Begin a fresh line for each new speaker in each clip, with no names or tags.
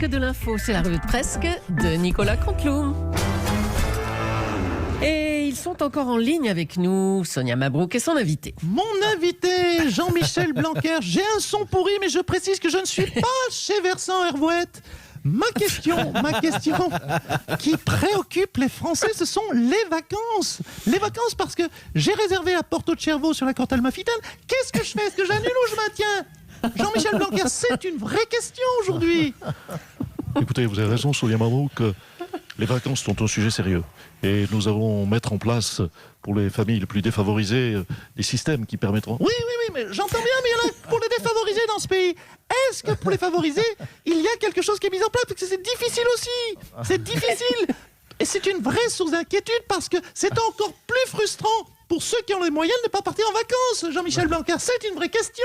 Presque de l'info, c'est la revue de Presque de Nicolas Canteloup. Et ils sont encore en ligne avec nous, Sonia Mabrouk et son invité.
Mon invité, Jean-Michel Blanquer. J'ai un son pourri, mais je précise que je ne suis pas chez Versant Hervouette. Ma question qui préoccupe les Français, ce sont les vacances. Les vacances parce que j'ai réservé à Porto Cervo sur la côte amalfitaine. Qu'est-ce que je fais? Est-ce que j'annule ou je maintiens? Jean-Michel Blanquer, c'est une vraie question aujourd'hui.
Écoutez, vous avez raison, Sonia Mabrouk, les vacances sont un sujet sérieux. Et nous allons mettre en place, pour les familles les plus défavorisées, des systèmes qui permettront...
Oui, mais j'entends bien, mais il y en a pour les défavorisés dans ce pays. Est-ce que pour les favorisés, il y a quelque chose qui est mis en place? Parce que c'est difficile aussi. C'est difficile. Et c'est une vraie source d'inquiétude parce que c'est encore plus frustrant pour ceux qui ont les moyens de ne pas partir en vacances. Jean-Michel Blanquer, c'est une vraie question.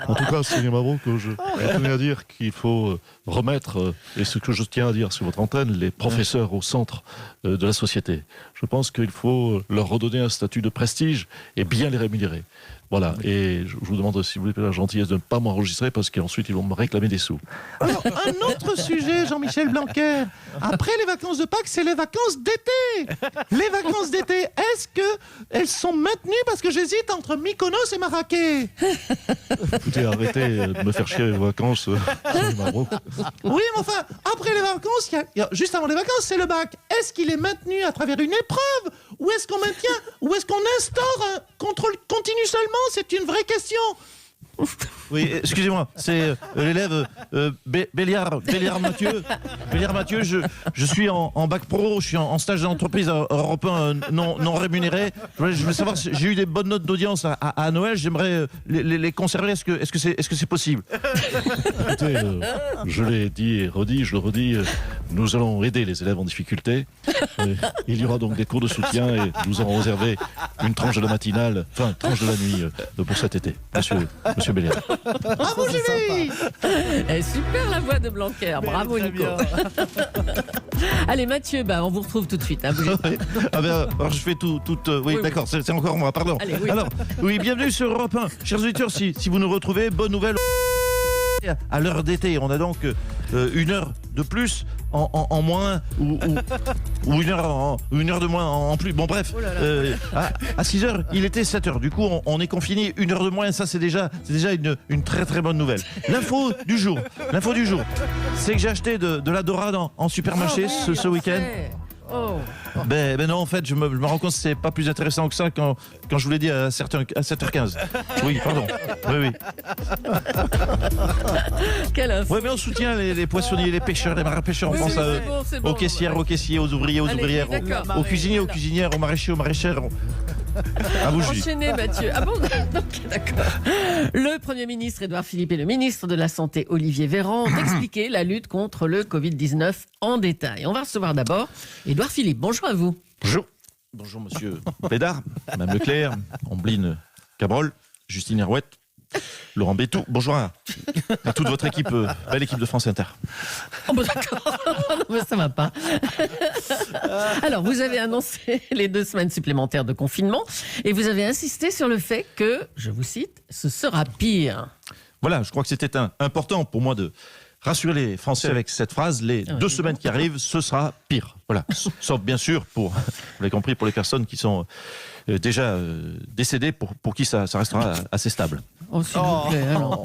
En tout cas, Sonia Mabrouk, je tenais à dire qu'il faut remettre, et ce que je tiens à dire sur votre antenne, les professeurs au centre de la société. Je pense qu'il faut leur redonner un statut de prestige et bien les rémunérer. Voilà, et je vous demande, si vous voulez, la gentillesse de ne pas m'enregistrer parce qu'ensuite ils vont me réclamer des sous.
Alors, un autre sujet, Jean-Michel Blanquer. Après les vacances de Pâques, c'est les vacances d'été. Les vacances d'été, est-ce qu'elles sont maintenues? Parce que j'hésite entre Mykonos et Marrakech.
Écoutez, arrêtez de me faire chier avec vos vacances, Sonia Mabrouk.
Oui, mais enfin, après les vacances, juste avant les vacances, c'est le bac. Est-ce qu'il est maintenu à travers une épreuve? Ou est-ce qu'on maintient? Ou est-ce qu'on instaure un contrôle continu seulement? C'est une vraie question.
Oui, excusez-moi, c'est l'élève Béliard Mathieu. Béliard Mathieu, je suis en bac pro, je suis en stage d'entreprise européen non rémunéré. Je veux savoir si j'ai eu des bonnes notes d'audience à Noël, j'aimerais les conserver. Est-ce que c'est possible?
Écoutez, je l'ai dit et redit, je le redis, nous allons aider les élèves en difficulté. Il y aura donc des cours de soutien et nous aurons réservé une tranche de la matinale, enfin une tranche de la nuit pour cet été. Monsieur Béliard.
Bravo Julie.
Super la voix de Blanquer, bravo Nico. Allez Mathieu, on vous retrouve tout de suite.
Alors je fais tout. Oui, d'accord, c'est encore moi, pardon.
Allez, oui.
Alors, oui, bienvenue sur Europe 1. Chers auditeurs, si vous nous retrouvez, bonne nouvelle. À l'heure d'été, on a donc une heure de plus en moins ou une heure de moins en plus. Bon bref, à 6 heures, il était 7 heures. Du coup, on est confiné une heure de moins. Ça, c'est déjà une très très bonne nouvelle. L'info du jour, c'est que j'ai acheté de la dorade en supermarché ce week-end. Ben non, en fait, je me rends compte que c'est pas plus intéressant que ça quand je vous l'ai dit à 7h15. Oui, pardon. Oui.
Quelle info.
Ouais, mais on soutient les poissonniers, les pêcheurs, les marins-pêcheurs. On pense à eux. Aux caissières, aux caissiers, aux ouvriers, aux ouvrières, aux cuisiniers, aux cuisinières, aux maraîchers, aux maraîchères. À vous, Julie.
Enchaînez, Mathieu. Ah bon? Ok, d'accord. Le Premier ministre Édouard Philippe et le ministre de la Santé Olivier Véran ont expliqué la lutte contre le Covid-19 en détail. On va recevoir d'abord Édouard Philippe. Bonjour à vous.
Bonjour, monsieur Bédard, Mme Leclerc, Ambline Cabrol, Justine Herouette, Laurent Bétou. Bonjour à toute votre équipe, belle équipe de France Inter.
Oh bon, d'accord. Non, mais ça va pas. Alors, vous avez annoncé les 2 semaines supplémentaires de confinement et vous avez insisté sur le fait que, je vous cite, ce sera pire.
Voilà, je crois que c'était important pour moi de rassurer les Français avec cette phrase. Les 2 semaines qui arrivent, ce sera pire. Voilà. Sauf bien sûr, vous l'avez compris, pour les personnes qui sont déjà décédées, pour qui ça restera assez stable.
Oh, s'il vous plaît, alors.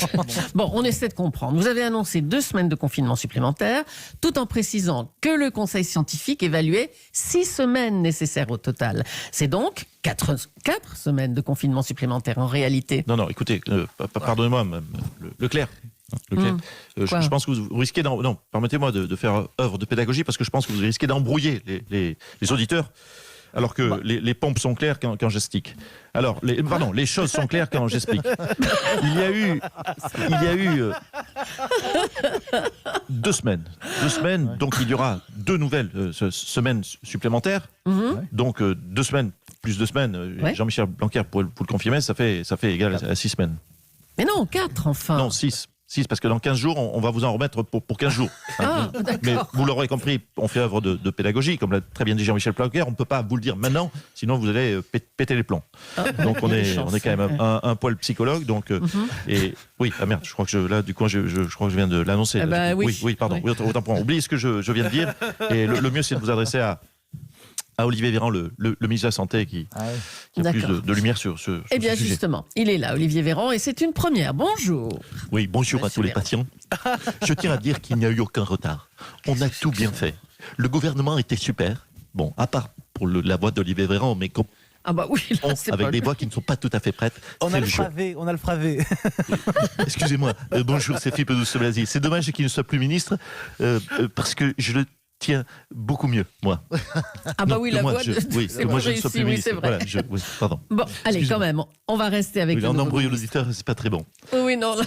Bon, on essaie de comprendre. Vous avez annoncé 2 semaines de confinement supplémentaires, tout en précisant que le conseil scientifique évaluait 6 semaines nécessaires au total. C'est donc 4 semaines de confinement supplémentaire en réalité.
Non, écoutez, pardonnez-moi, Leclerc. Je pense que vous risquez permettez-moi de faire œuvre de pédagogie parce que je pense que vous risquez d'embrouiller les auditeurs alors que les pompes sont claires quand j'explique. Alors, les choses sont claires quand j'explique. Il y a eu 2 semaines. 2 semaines, donc il y aura 2 nouvelles semaines supplémentaires. Donc 2 semaines plus 2 semaines.
Ouais.
Jean-Michel Blanquer, pour le confirmer, ça fait égal à 6 semaines.
Mais non, 4 enfin.
Non, 6. 6, parce que dans 15 jours, on va vous en remettre pour 15 jours.
Ah,
Mais
d'accord.
vous l'aurez compris, on fait œuvre de pédagogie, comme l'a très bien dit Jean-Michel Blanquer, on ne peut pas vous le dire maintenant, sinon vous allez péter les plombs.
Ah,
Donc on est quand même
chanceux.
un poil psychologue. Donc, et oui, ah merde, je crois que je crois que je viens de l'annoncer.
Eh ben, oui.
Oui, pardon,
Oui.
autant pour moi. Oubliez ce que je viens de dire. Et le mieux, c'est de vous adresser à Olivier Véran, le ministre de la Santé, qui a plus
D'accord.
de lumière sur ce
Eh bien,
sujet.
justement, il est là, Olivier Véran, et c'est une première. Bonjour.
Oui, bonjour à
Monsieur
tous les
Véran.
patients. Je tiens à dire qu'il n'y a eu aucun retard. On a tout bien fait. Le gouvernement était super. Bon, à part pour la voix d'Olivier Véran, mais
Ah bah oui, là, c'est
avec
pas
des
le-
voix qui ne sont pas tout à fait prêtes.
On
c'est
a
le
le
jeu.
fravé, on a le fravé.
Excusez-moi. Bonjour, c'est Philippe Douce-Blazy. C'est dommage qu'il ne soit plus ministre, parce que je le tiens beaucoup mieux, moi.
Ah bah
Non,
oui,
que
la
moi,
voix de...
oui,
c'est
que moi,
pas
je ne sois
réussi,
plus
oui,
ministre.
c'est vrai.
Voilà, oui, pardon.
Bon, allez,
Excusez-moi.
quand même, on va rester avec
Oui,
le
en
nouveau
embrouillant
ministre.
l'auditeur, c'est pas très bon.
Oui, non, là,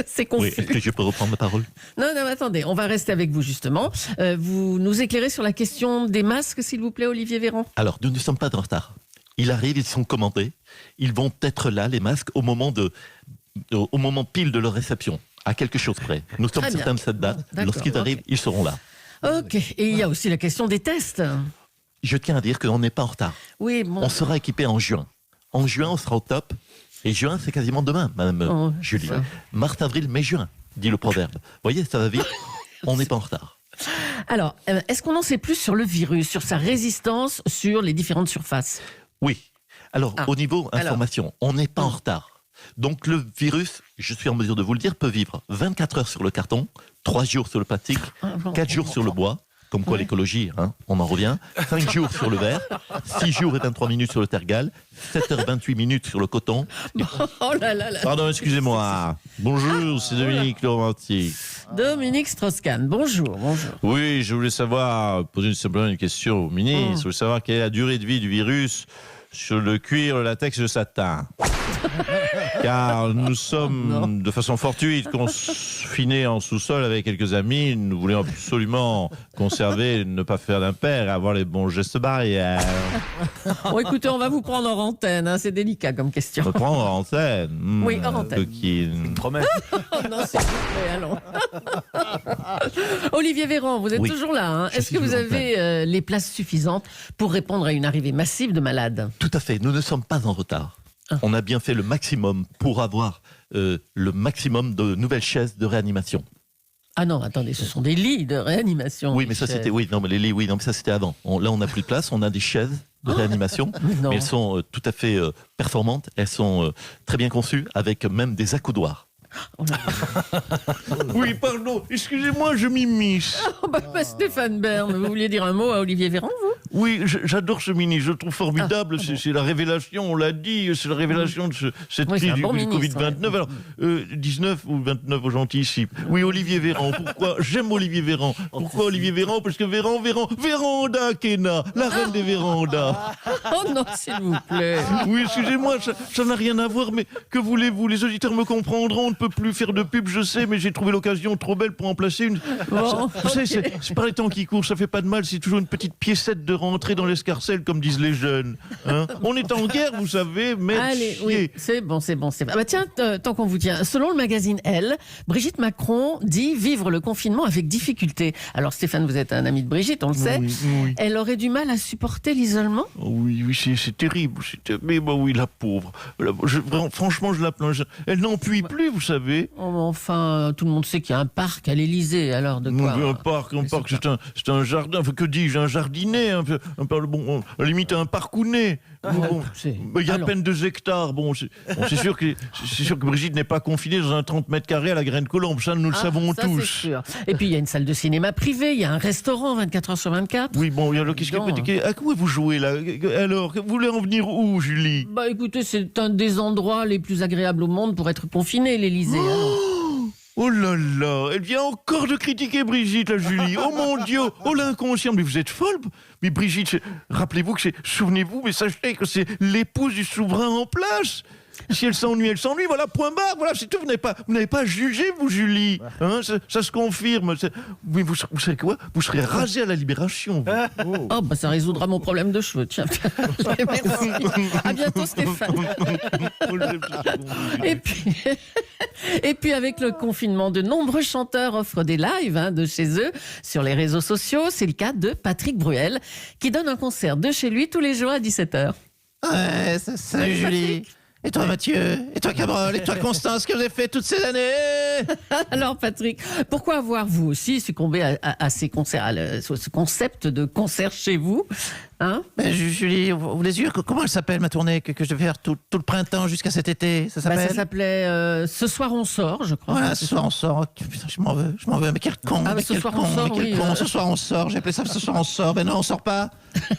c'est
Oui,
confus.
est-ce que je peux reprendre ma parole?
Non, non, mais attendez, on va rester avec vous, justement. Vous nous éclairez sur la question des masques, s'il vous plaît, Olivier Véran.
Alors, nous ne sommes pas en retard. Il arrive, ils sont commandés. Ils vont être là, les masques, au moment pile de leur réception, à quelque chose près. Nous sommes
Très bien.
certains de cette date.
D'accord,
Lorsqu'ils arrivent,
ok.
ils seront là.
Ok, et il y a aussi la question des tests.
Je tiens à dire qu'on n'est pas en retard.
Oui, bon.
On sera équipé en juin. En juin, on sera au top. Et juin, c'est quasiment demain, Madame
Oh,
Julie.
ça.
Mars, avril, mai, juin, dit le proverbe. Vous voyez, ça va vite. On n'est pas en retard.
Alors, est-ce qu'on en sait plus sur le virus, sur sa résistance sur les différentes surfaces?
Oui. Alors,
Ah.
au niveau
Alors.
information, on n'est pas en retard. Donc, le virus, je suis en mesure de vous le dire, peut vivre 24 heures sur le carton, 3 jours sur le plastique,
Ah, bon.
4 jours sur le bois. Comme quoi
Ouais.
l'écologie, hein, on en revient. 5 jours sur le verre, 6 jours et 23 minutes sur le tergal, 7h28 minutes sur le coton.
Oh là là là.
Pardon, excusez-moi. Bonjour, c'est Dominique Laurenti.
Dominique Strauss-Kahn, bonjour, bonjour.
Oui, je voulais poser simplement une question au ministre. Je voulais savoir quelle est la durée de vie du virus sur le cuir, le latex et le satin. Car nous sommes, de façon fortuite, confinés en sous-sol avec quelques amis. Nous voulions absolument conserver, ne pas faire d'impair et avoir les bons gestes barrières.
Bon, écoutez, on va vous prendre en antenne, hein, c'est délicat comme question.
Me prendre en antenne.
Oui, hors antenne.
Coquine.
Promesse.
Oh non, s'il vous plaît, allons. Olivier Véran, vous êtes
Oui,
toujours là. Hein.
je
Est-ce
suis
que vous
toujours en
avez les places suffisantes pour répondre à une arrivée massive de malades?
Tout à fait, nous ne sommes pas en retard.
Ah.
On a bien fait le maximum pour avoir le maximum de nouvelles chaises de réanimation.
Ah non, attendez, ce sont des lits de réanimation.
Oui, mais ça
Michel.
c'était les lits, oui, non, mais ça c'était avant. Là, on n'a plus de place, on a des chaises de réanimation,
Non.
mais elles sont tout à fait performantes, elles sont très bien conçues, avec même des accoudoirs.
Oh là là.
Oui, pardon, excusez-moi, je m'immisce.
Oh, bah, Stéphane Bern, vous vouliez dire un mot à Olivier Véran, vous?
Oui, j'adore ce ministre, je le trouve formidable. C'est la révélation, on l'a dit, c'est la révélation de cette
Oui, c'est
crise
un
du
bon ministre,
Covid-29. Alors, 19 ou 29 aux gentils ici. Oui, Olivier Véran, pourquoi? J'aime Olivier Véran. Pourquoi Olivier Véran? Parce que Véranda Kena, la reine des vérandas.
Oh non, s'il vous plaît.
Oui, excusez-moi, ça n'a rien à voir, mais que voulez-vous? Les auditeurs me comprendront, on ne peut plus faire de pub, je sais, mais j'ai trouvé l'occasion trop belle pour en placer une.
Bon,
Vous savez,
ok.
c'est pas les temps qui courent, ça fait pas de mal, c'est toujours une petite piécette de rentrée dans l'escarcelle, comme disent les jeunes. Hein, on est en guerre, vous savez, mais
Allez, oui, c'est bon, c'est bon. Ah bah tiens, tant qu'on vous tient, selon le magazine Elle, Brigitte Macron dit vivre le confinement avec difficulté. Alors Stéphane, vous êtes un ami de Brigitte, on le sait.
Oui, oui.
Elle aurait du mal à supporter l'isolement?
Oui, c'est terrible. Mais bah oui, la pauvre. Franchement, je la plains. Elle n'en puit plus, vous savez.
Oh, enfin, tout le monde sait qu'il y a un parc à l'Élysée, alors de quoi?
Un parc, c'est un jardin. Enfin, que dis-je, un jardinet, bon, à la limite un parcounet. Bon, il y a à peine 2 hectares. Bon, c'est sûr que Brigitte n'est pas confinée dans un 30 mètres carrés à la Graine Colombe. Ça, nous le savons
ça,
tous.
c'est sûr. Et puis il y a une salle de cinéma privée, il y a un restaurant 24 heures sur 24.
Oui, bon, alors qu'est-ce que à quoi vous jouez là? Alors, vous voulez en venir où, Julie?
Bah écoutez, c'est un des endroits les plus agréables au monde pour être confiné, l'Élysée.
Oh là là, elle vient encore de critiquer Brigitte, la Julie. Oh mon Dieu, oh l'inconscient, mais vous êtes folle. Mais Brigitte, rappelez-vous que souvenez-vous, mais sachez que c'est l'épouse du souverain en place. Si elle s'ennuie, voilà, point barre, voilà, c'est tout. Vous n'avez pas jugé, vous, Julie. Hein, ça se confirme. Mais vous serez quoi? Vous serez rasé à la Libération. Vous.
Oh, bah ça résoudra mon problème de cheveux, tiens. Merci. À bientôt, Stéphane. Et puis, avec le confinement, de nombreux chanteurs offrent des lives de chez eux sur les réseaux sociaux. C'est le cas de Patrick Bruel, qui donne un concert de chez lui tous les jours à 17h.
Ouais, salut Julie. Et toi Mathieu, et toi Cabrol, et toi Constance, que vous avez fait toutes ces années?
Alors Patrick, pourquoi avoir vous aussi succombé à ces concerts, à ce concept de concert chez vous, hein?
Ben, Julie, vous les yeux, comment elle s'appelle ma tournée que je devais faire tout le printemps jusqu'à cet été? Ça s'appelle
Ça s'appelait Ce soir on sort, je crois.
Voilà, ce soir on sort. Oh, putain, je m'en veux. Mais quel con.
Ah,
mais
ce
quel
soir
con,
on sort,
mais quel
oui,
con. Ce soir on sort. J'ai appelé ça ce soir on sort. Ben non, on sort pas.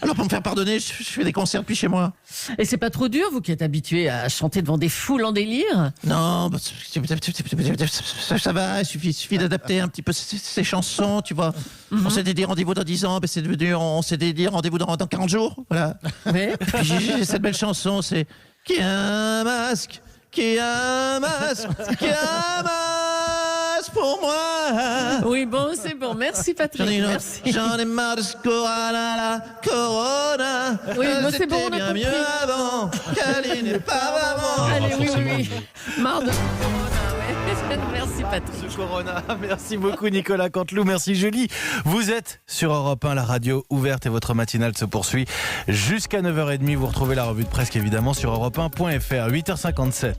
Alors pour me faire pardonner, je fais des concerts depuis chez moi.
Et c'est pas trop dur, vous qui êtes habitué à chanter devant des foules en délire?
Non, bah, ça va. Il suffit d'adapter un petit peu ces chansons, tu vois. On s'était dit rendez-vous dans 10 ans, ben c'est devenu on s'était dit rendez-vous dans 40 jours. Voilà.
Oui.
Et puis j'ai cette belle chanson, c'est qui a un masque, qui a un masque, qui a un masque pour moi.
Oui, bon, c'est bon. Merci Patrick. Merci.
J'en ai marre de ce corona, la corona.
Oui, mais c'est bon, on a
bien
compris.
mieux avant, qu'elle n'est pas vraiment.
Allez, oui. Marre de Corona, ouais. Merci Patrick.
Ce Corona. Merci beaucoup Nicolas Canteloup, merci Julie. Vous êtes sur Europe 1, la radio ouverte et votre matinale se poursuit jusqu'à 9h30. Vous retrouvez la revue de presse évidemment sur europe1.fr. 8h57.